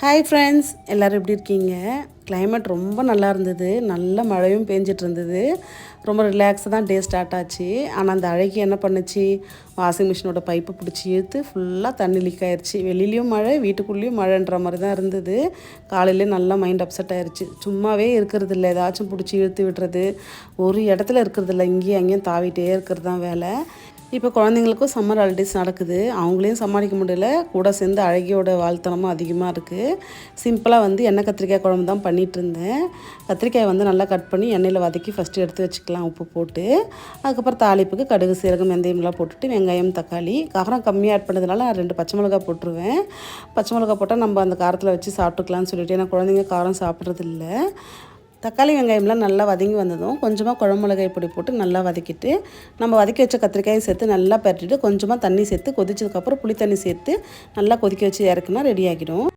Hi friends, எல்லோரும் எப்படி இருக்கீங்க? கிளைமேட் ரொம்ப நல்லா இருந்தது. நல்ல மழையும் பேஞ்சிட்டு இருந்தது. ரொம்ப ரிலாக்ஸாக தான் டே ஸ்டார்ட் ஆச்சு. ஆனால் அந்த அழகி என்ன பண்ணுச்சு, வாஷிங் மிஷினோட பைப்பை பிடிச்சி இழுத்து ஃபுல்லாக தண்ணி லீக் ஆயிடுச்சு. வெளியிலையும் மழை, வீட்டுக்குள்ளேயும் மழைன்ற மாதிரி தான் இருந்தது. காலையிலே நல்லா மைண்ட் அப்செட் ஆயிடுச்சு. சும்மாவே இருக்கிறது இல்லை, ஏதாச்சும் பிடிச்சி இழுத்து விடுறது, ஒரு இடத்துல இருக்கிறது இல்லை, இங்கேயும் அங்கேயும் தாவிட்டே இருக்கிறது தான் வேலை. இப்போ குழந்தைங்களுக்கும் சம்மர் ஹாலிடேஸ் நடக்குது. அவங்களையும் சமாளிக்க முடியல, கூட சேர்ந்து அழகியோட வாழ்த்தனமும் அதிகமாக இருக்குது. சிம்பிளாக எண்ணெய் கத்திரிக்காய் குழம்பு தான் பண்ணிகிட்டு இருந்தேன். கத்திரிக்காய் நல்லா கட் பண்ணி எண்ணெயில் வதக்கி ஃபஸ்ட்டு எடுத்து வச்சுக்கலாம் உப்பு போட்டு. அதுக்கப்புறம் தாளிப்புக்கு கடுகு, சீரகம், வெந்தயம்லாம் போட்டுட்டு வெங்காயம், தக்காளி, காரம் கம்மியாக ஆட் பண்ணதுனால நான் 2 பச்சை மிளகா போட்டுருவேன். பச்சை மிளகா போட்டால் நம்ம அந்த காரத்தில் வச்சு சாப்பிட்டுக்கலாம்னு சொல்லிட்டு, ஏன்னா குழந்தைங்க காரம் சாப்பிட்றதில்ல. தக்காளி வெங்காயம்லாம் நல்லா வதங்கி வந்ததும் கொஞ்சமாக குழம்பு மிளகாய் பொடி போட்டு நல்லா வதக்கிட்டு, நம்ம வதக்கி வச்ச கத்திரிக்காயும் சேர்த்து நல்லா பரட்டிட்டு கொஞ்சமாக தண்ணி சேர்த்து கொதிச்சதுக்கப்புறம் புளி தண்ணி சேர்த்து நல்லா கொதிக்க வச்சு இறக்குனா ரெடி ஆகிடும்.